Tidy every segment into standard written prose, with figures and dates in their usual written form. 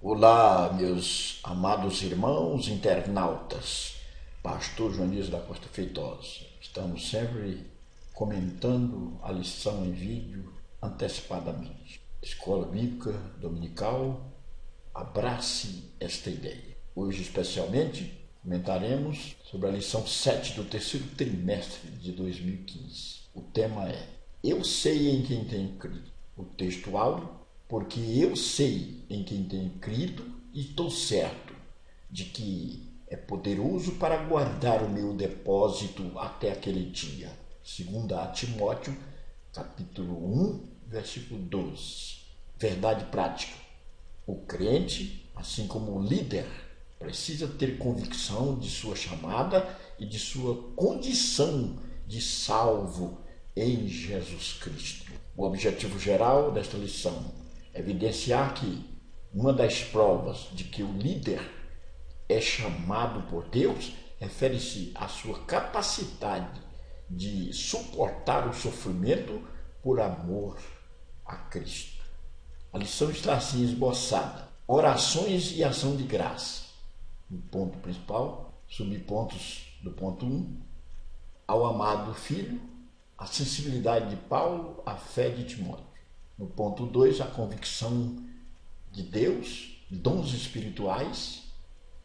Olá, meus amados irmãos internautas, Pastor Joanis da Costa Feitosa. Estamos sempre comentando a lição em vídeo antecipadamente. Escola Bíblica Dominical, abrace esta ideia. Hoje, especialmente, comentaremos sobre a lição 7 do terceiro trimestre de 2015. O tema é: Eu sei em quem tenho crido. O texto áureo: porque eu sei em quem tenho crido e estou certo de que é poderoso para guardar o meu depósito até aquele dia. 2 Timóteo, capítulo 1, versículo 12. Verdade prática. O crente, assim como o líder, precisa ter convicção de sua chamada e de sua condição de salvo em Jesus Cristo. O objetivo geral desta lição: evidenciar que uma das provas de que o líder é chamado por Deus refere-se à sua capacidade de suportar o sofrimento por amor a Cristo. A lição está assim esboçada: orações e ação de graça. No ponto principal, subpontos do ponto 1, ao amado filho, a sensibilidade de Paulo à fé de Timóteo. No ponto 2, a convicção de Deus, dons espirituais,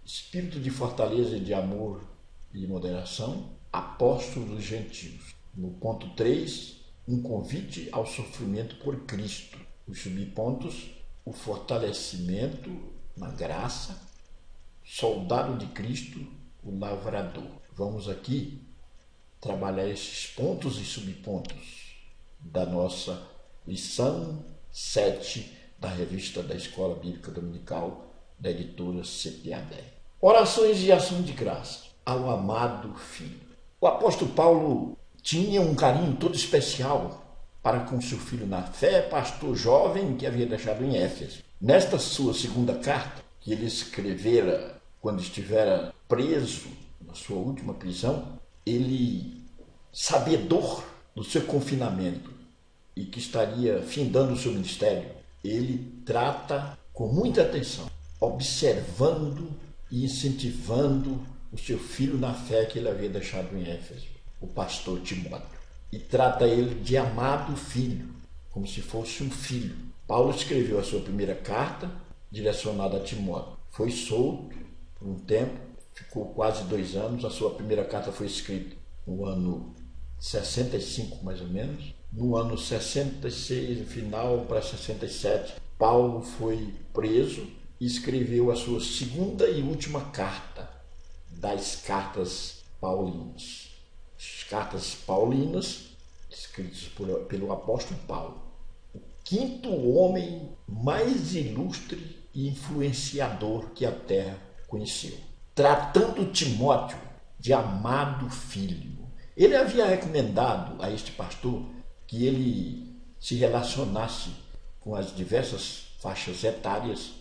espírito de fortaleza e de amor e de moderação, apóstolo dos gentios. No ponto 3, um convite ao sofrimento por Cristo. Os subpontos: o fortalecimento na graça, soldado de Cristo, o lavrador. Vamos aqui trabalhar esses pontos e subpontos da nossa lição 7 da revista da Escola Bíblica Dominical da editora CPAD. Orações e ação de graça ao amado filho. O apóstolo Paulo tinha um carinho todo especial para com seu filho na fé, pastor jovem que havia deixado em Éfeso. Nesta sua segunda carta, que ele escrevera quando estivera preso na sua última prisão, ele, sabedor do seu confinamento e que estaria findando o seu ministério, ele trata com muita atenção, observando e incentivando o seu filho na fé que ele havia deixado em Éfeso, o pastor Timóteo, e trata ele de amado filho, como se fosse um filho. Paulo escreveu a sua primeira carta direcionada a Timóteo. Foi solto por um tempo, ficou quase 2 anos. A sua primeira carta foi escrita no ano 65, mais ou menos. No ano 66, no final para 67, Paulo foi preso e escreveu a sua segunda e última carta das cartas paulinas. As cartas paulinas, escritas pelo apóstolo Paulo, o quinto homem mais ilustre e influenciador que a terra conheceu, tratando Timóteo de amado filho. Ele havia recomendado a este pastor que ele se relacionasse com as diversas faixas etárias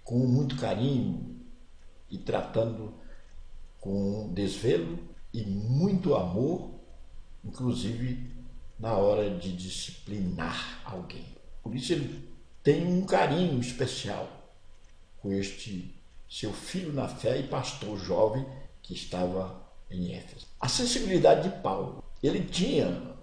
com muito carinho e tratando com desvelo e muito amor, inclusive na hora de disciplinar alguém. Por isso ele tem um carinho especial com este seu filho na fé e pastor jovem que estava em Éfeso. A sensibilidade de Paulo: ele tinha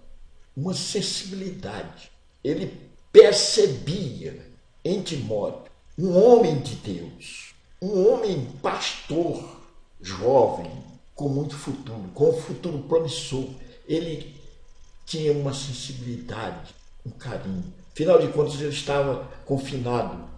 uma sensibilidade, ele percebia em Timóteo um homem de Deus, um homem pastor jovem com muito futuro, com um futuro promissor. Ele tinha uma sensibilidade, um carinho. Afinal de contas, ele estava confinado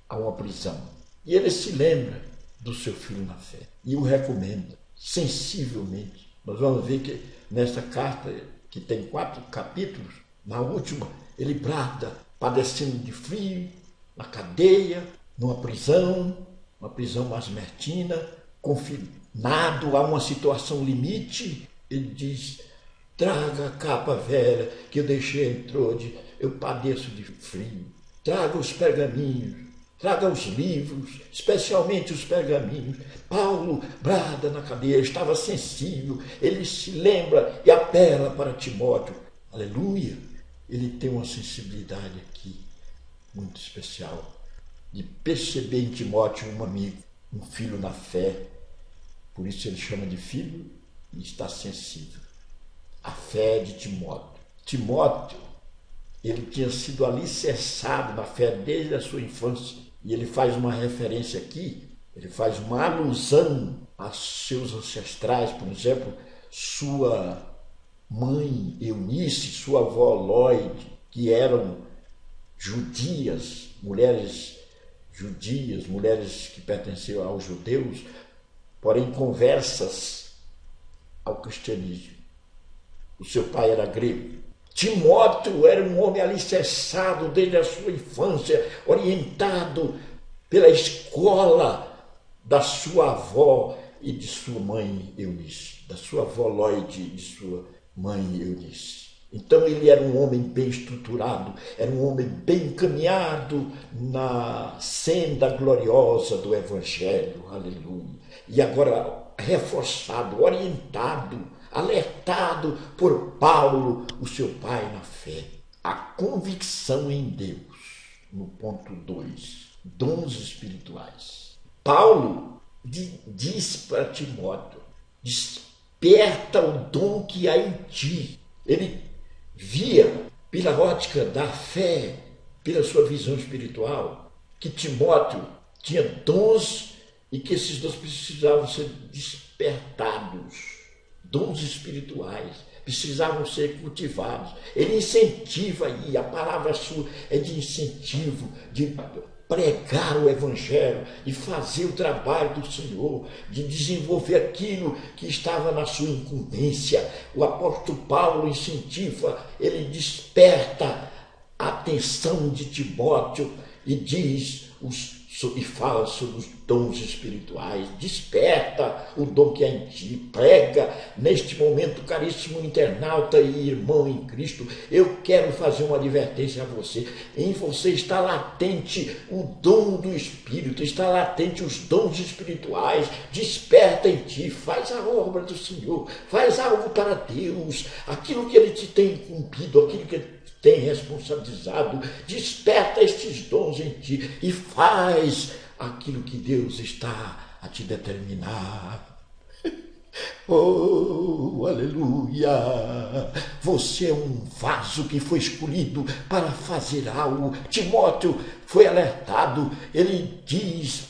a uma prisão e ele se lembra do seu filho na fé e o recomenda sensivelmente. Nós vamos ver que nessa carta, que tem 4 capítulos, na última ele brada, padecendo de frio, na cadeia, numa prisão, uma prisão masmertina, confinado a uma situação limite. Ele diz: traga a capa velha que eu deixei onde eu padeço de frio, traga os pergaminhos, traga os livros, especialmente os pergaminhos. Paulo brada na cadeia, estava sensível, ele se lembra e apela para Timóteo. Aleluia! Ele tem uma sensibilidade aqui muito especial de perceber em Timóteo um amigo, um filho na fé. Por isso ele chama de filho e está sensível. A fé de Timóteo. Timóteo, ele tinha sido alicerçado na fé desde a sua infância. E ele faz uma referência aqui, ele faz uma alusão aos seus ancestrais, por exemplo, sua mãe Eunice, sua avó Lóide, que eram judias, mulheres que pertenciam aos judeus, porém conversas ao cristianismo. O seu pai era grego. Timóteo era um homem alicerçado desde a sua infância, orientado pela escola da sua avó e de sua mãe Eunice, da sua avó Lóide e de sua mãe Eunice. Então ele era um homem bem estruturado, era um homem bem encaminhado na senda gloriosa do Evangelho, aleluia. E agora reforçado, orientado, alertado por Paulo, o seu pai na fé. A convicção em Deus, no ponto 2, dons espirituais. Paulo diz para Timóteo, desperta o dom que há em ti. Ele via, pela ótica da fé, pela sua visão espiritual, que Timóteo tinha dons e que esses dons precisavam ser despertados. Dons espirituais precisavam ser cultivados. Ele incentiva, e a palavra sua é de incentivo, de pregar o Evangelho, de fazer o trabalho do Senhor, de desenvolver aquilo que estava na sua incumbência. O apóstolo Paulo incentiva, ele desperta a atenção de Timóteo e diz e fala sobre os dons espirituais. Desperta o dom que há em ti, prega neste momento, caríssimo internauta e irmão em Cristo. Eu quero fazer uma advertência a você. Em você está latente o dom do Espírito, está latente os dons espirituais. Desperta em ti, faz a obra do Senhor, faz algo para Deus, aquilo que Ele te tem incumbido, aquilo que Ele tem responsabilizado. Desperta estes dons em ti e faz aquilo que Deus está a te determinar. Oh, aleluia! Você é um vaso que foi escolhido para fazer algo. Timóteo foi alertado. Ele diz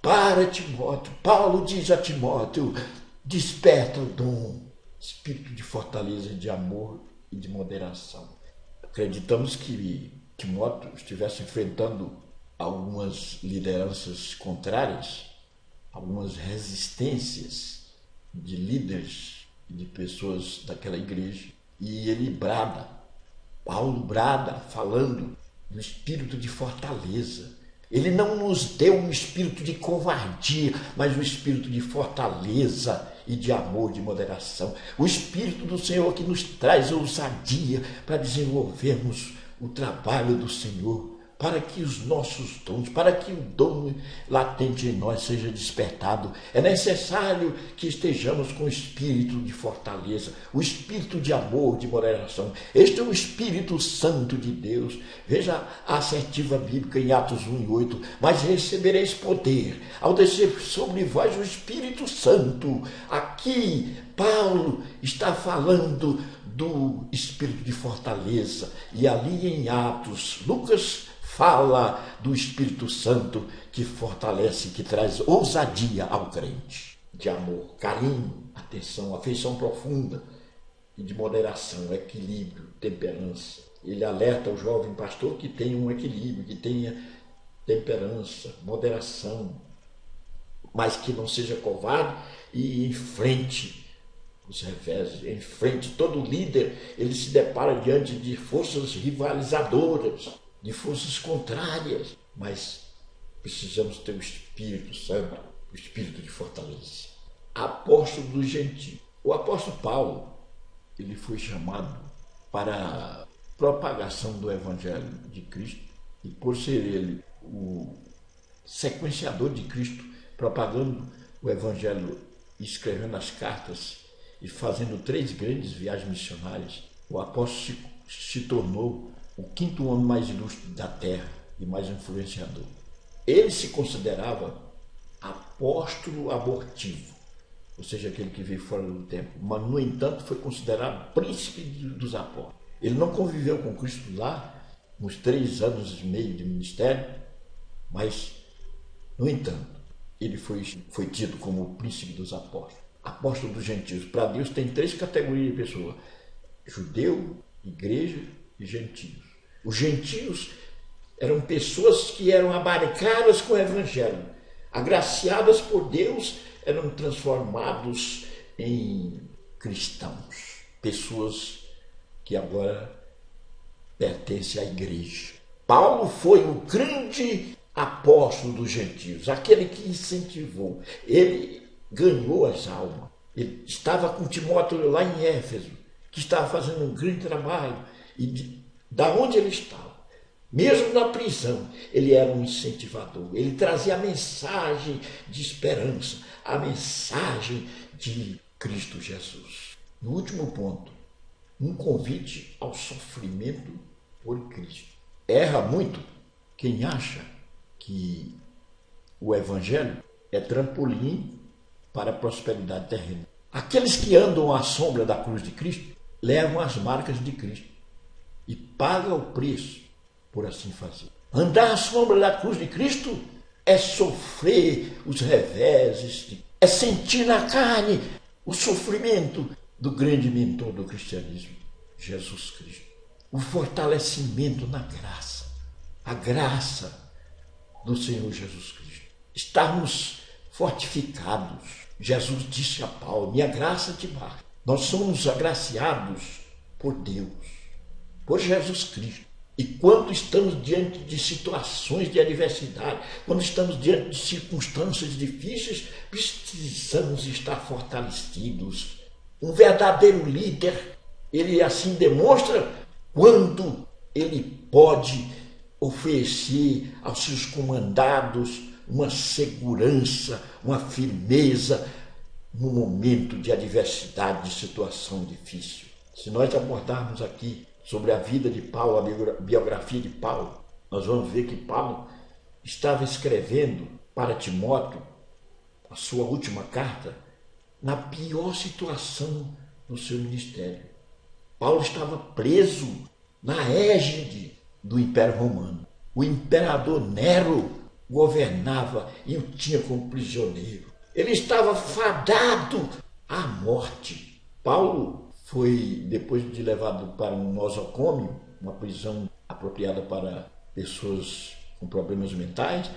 para Timóteo, Paulo diz a Timóteo, desperta o dom, espírito de fortaleza, de amor e de moderação. Acreditamos que Timóteo estivesse enfrentando algumas lideranças contrárias, algumas resistências de líderes e de pessoas daquela igreja. E ele brada, Paulo brada, falando do espírito de fortaleza. Ele não nos deu um espírito de covardia, mas um espírito de fortaleza e de amor, de moderação. O Espírito do Senhor que nos traz ousadia para desenvolvermos o trabalho do Senhor, para que os nossos dons, para que o dom latente em nós seja despertado. É necessário que estejamos com o espírito de fortaleza, o espírito de amor, de moderação. Este é o Espírito Santo de Deus. Veja a assertiva bíblica em Atos 1:8. Mas recebereis poder ao descer sobre vós o Espírito Santo. Aqui Paulo está falando do espírito de fortaleza, e ali em Atos, Lucas fala do Espírito Santo que fortalece, que traz ousadia ao crente, de amor, carinho, atenção, afeição profunda e de moderação, equilíbrio, temperança. Ele alerta o jovem pastor que tenha um equilíbrio, que tenha temperança, moderação, mas que não seja covarde e enfrente os revés, enfrente. Todo líder, ele se depara diante de forças rivalizadoras, de forças contrárias, mas precisamos ter o Espírito Santo, o Espírito de fortaleza. Apóstolo dos gentios. O apóstolo Paulo, ele foi chamado para a propagação do Evangelho de Cristo, e por ser ele o sequenciador de Cristo, propagando o Evangelho, escrevendo as cartas e fazendo 3 grandes viagens missionárias, o apóstolo se tornou o 5º homem mais ilustre da terra e mais influenciador. Ele se considerava apóstolo abortivo, ou seja, aquele que veio fora do tempo, mas, no entanto, foi considerado príncipe dos apóstolos. Ele não conviveu com Cristo lá, uns 3 anos e meio de ministério, mas, no entanto, ele foi tido como o príncipe dos apóstolos, apóstolo dos gentios. Para Deus tem 3 categorias de pessoas: judeu, igreja e gentios. Os gentios eram pessoas que eram abarcadas com o evangelho, agraciadas por Deus, eram transformados em cristãos, pessoas que agora pertencem à igreja. Paulo foi o grande apóstolo dos gentios, aquele que incentivou. Ele ganhou as almas. Ele estava com Timóteo lá em Éfeso, que estava fazendo um grande trabalho. E da onde ele estava, mesmo na prisão, ele era um incentivador. Ele trazia a mensagem de esperança, a mensagem de Cristo Jesus. No último ponto, um convite ao sofrimento por Cristo. Erra muito quem acha que o evangelho é trampolim para a prosperidade terrena. Aqueles que andam à sombra da cruz de Cristo levam as marcas de Cristo e pagam o preço por assim fazer. Andar à sombra da cruz de Cristo é sofrer os reveses, é sentir na carne o sofrimento do grande mentor do cristianismo, Jesus Cristo. O fortalecimento na graça, a graça do Senhor Jesus Cristo. Estarmos fortificados. Jesus disse a Paulo: minha graça te basta. Nós somos agraciados por Deus, por Jesus Cristo. E quando estamos diante de situações de adversidade, quando estamos diante de circunstâncias difíceis, precisamos estar fortalecidos. Um verdadeiro líder, ele assim demonstra quando ele pode oferecer aos seus comandados uma segurança, uma firmeza no momento de adversidade, de situação difícil. Se nós abordarmos aqui sobre a vida de Paulo, a biografia de Paulo, nós vamos ver que Paulo estava escrevendo para Timóteo a sua última carta na pior situação do seu ministério. Paulo estava preso na égide do Império Romano. O imperador Nero governava e o tinha como prisioneiro. Ele estava fadado à morte. Paulo foi, depois de levado para um nosocômio, uma prisão apropriada para pessoas com problemas mentais,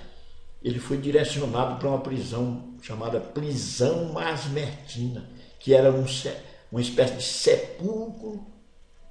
ele foi direcionado para uma prisão chamada prisão masmertina, que era uma espécie de sepulcro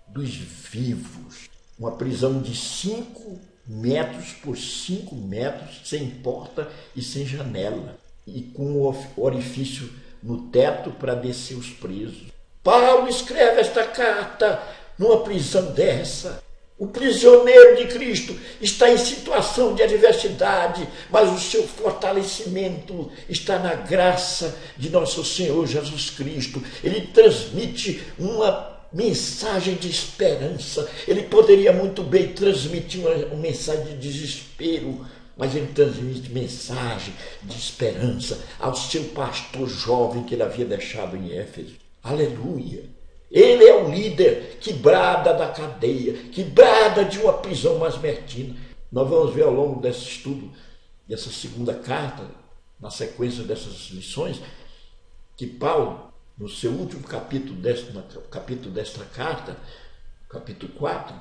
dos vivos. Uma prisão de 5 metros por 5 metros, sem porta e sem janela, e com um orifício no teto para descer os presos. Paulo escreve esta carta numa prisão dessa. O prisioneiro de Cristo está em situação de adversidade, mas o seu fortalecimento está na graça de nosso Senhor Jesus Cristo. Ele transmite uma mensagem de esperança. Ele poderia muito bem transmitir uma mensagem de desespero, mas ele transmite mensagem de esperança ao seu pastor jovem que ele havia deixado em Éfeso. Aleluia! Ele é o líder que brada da cadeia, que brada de uma prisão masmertina. Nós vamos ver ao longo desse estudo, dessa segunda carta, na sequência dessas lições, que Paulo, no seu último capítulo desta carta, capítulo 4,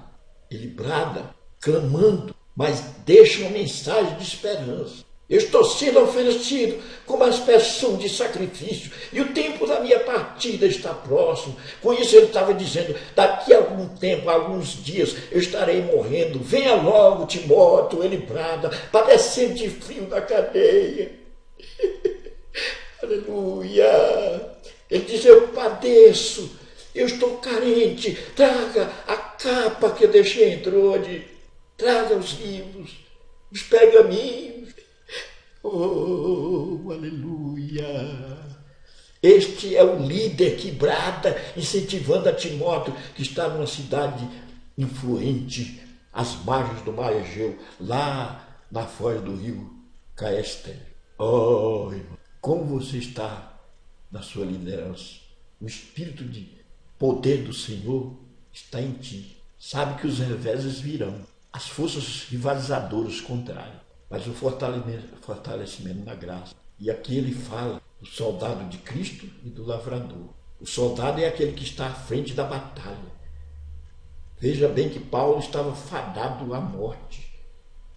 ele brada, clamando, mas deixa uma mensagem de esperança. Eu estou sendo oferecido como aspersão de sacrifício e o tempo da minha partida está próximo. Com isso ele estava dizendo, daqui a algum tempo, a alguns dias, eu estarei morrendo. Venha logo, Timóteo, ele brada, padecendo de frio na cadeia. Aleluia! Ele diz, eu padeço, eu estou carente, traga a capa que eu deixei em Trode, traga os livros, os pergaminhos. Oh, aleluia! Este é o líder que brada, incentivando a Timóteo, que está numa cidade influente, às margens do mar Egeu, lá na foz do rio Caester. Oh, irmão, como você está na sua liderança? O Espírito de poder do Senhor está em ti. Sabe que os reveses virão, as forças rivalizadoras contrárias, mas o fortalecimento na graça. E aqui ele fala do soldado de Cristo e do lavrador. O soldado é aquele que está à frente da batalha. Veja bem que Paulo estava fadado à morte.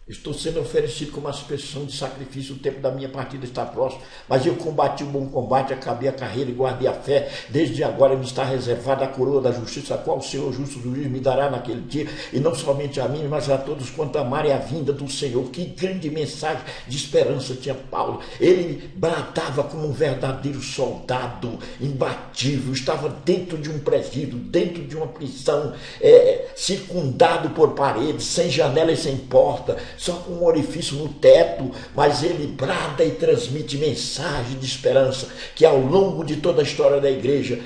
Estou sendo oferecido como uma expressão de sacrifício, o tempo da minha partida está próximo, mas eu combati o bom combate, acabei a carreira e guardei a fé. Desde agora me está reservada a coroa da justiça, a qual o Senhor justo juiz me dará naquele dia, e não somente a mim, mas a todos quanto amarem a vinda do Senhor. Que grande mensagem de esperança tinha Paulo. Ele bradava como um verdadeiro soldado, imbatível, estava dentro de um presídio, dentro de uma prisão, circundado por paredes, sem janela e sem porta, só com um orifício no teto, mas ele brada e transmite mensagem de esperança que ao longo de toda a história da igreja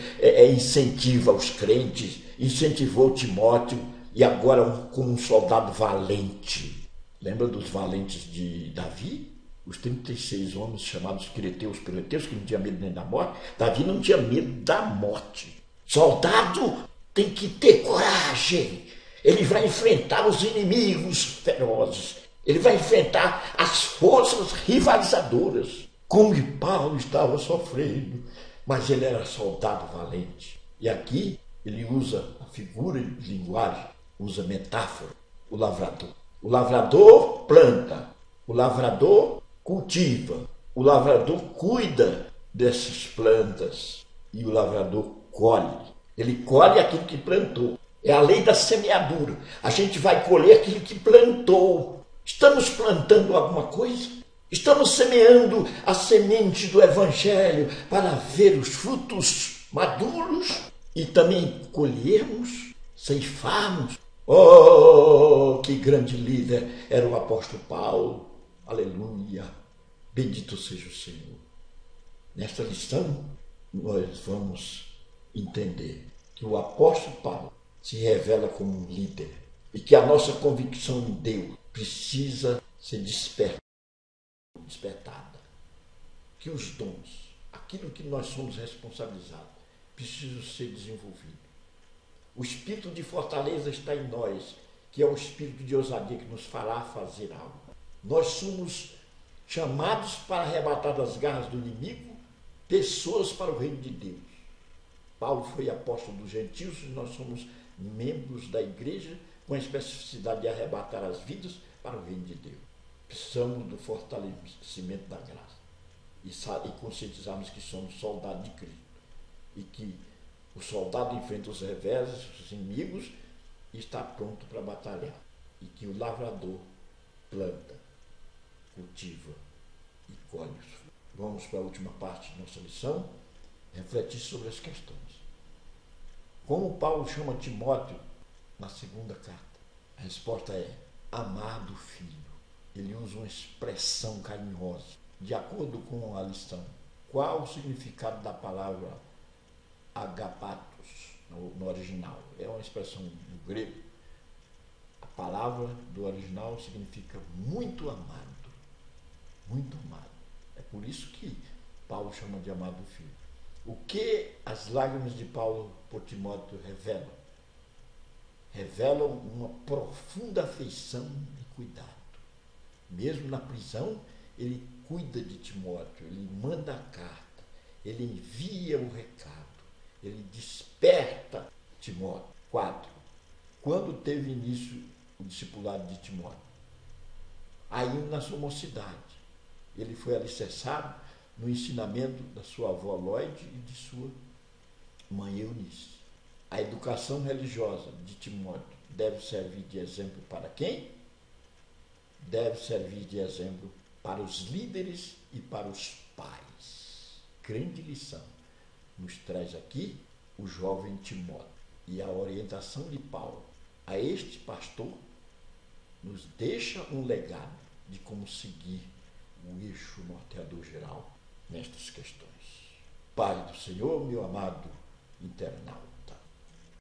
incentiva os crentes, incentivou Timóteo e agora como um soldado valente. Lembra dos valentes de Davi? Os 36 homens chamados Quireteus, Peleteus, que não tinha medo nem da morte. Davi não tinha medo da morte. Soldado tem que ter coragem. Ele vai enfrentar os inimigos ferozes. Ele vai enfrentar as forças rivalizadoras. Como Paulo estava sofrendo, mas ele era soldado valente. E aqui ele usa a figura de linguagem, usa metáfora, o lavrador. O lavrador planta, o lavrador cultiva, o lavrador cuida dessas plantas e o lavrador colhe. Ele colhe aquilo que plantou. É a lei da semeadura. A gente vai colher aquilo que plantou. Estamos plantando alguma coisa? Estamos semeando a semente do Evangelho para ver os frutos maduros e também colhermos, ceifarmos. Oh, que grande líder era o apóstolo Paulo. Aleluia. Bendito seja o Senhor. Nesta lição, nós vamos entender que o apóstolo Paulo se revela como um líder e que a nossa convicção em Deus precisa ser despertada. Que os dons, aquilo que nós somos responsabilizados, precisa ser desenvolvido. O espírito de fortaleza está em nós, que é o espírito de ousadia que nos fará fazer algo. Nós somos chamados para arrebatar das garras do inimigo pessoas para o reino de Deus. Paulo foi apóstolo dos gentios e nós somos membros da igreja com a especificidade de arrebatar as vidas para o reino de Deus. Precisamos do fortalecimento da graça e conscientizarmos que somos soldados de Cristo e que o soldado enfrenta os reveses, os inimigos e está pronto para batalhar, e que o lavrador planta, cultiva e colhe os frutos. Vamos para a última parte da nossa lição, refletir sobre as questões. Como Paulo chama Timóteo na segunda carta? A resposta é amado filho. Ele usa uma expressão carinhosa, de acordo com a lição. Qual o significado da palavra agapatos no original? É uma expressão do grego. A palavra do original significa muito amado. Muito amado. É por isso que Paulo chama de amado filho. O que as lágrimas de Paulo por Timóteo revelam? Revelam uma profunda afeição e cuidado. Mesmo na prisão, ele cuida de Timóteo, ele manda a carta, ele envia o recado, ele desperta Timóteo. 4. Quando teve início o discipulado de Timóteo? Ainda na sua mocidade. Ele foi alicerçado no ensinamento da sua avó Lloyd e de sua mãe Eunice. A educação religiosa de Timóteo deve servir de exemplo para quem? Deve servir de exemplo para os líderes e para os pais. Grande lição nos traz aqui o jovem Timóteo. E a orientação de Paulo a este pastor nos deixa um legado de como seguir o eixo norteador geral nestas questões. Pai do Senhor, meu amado internauta.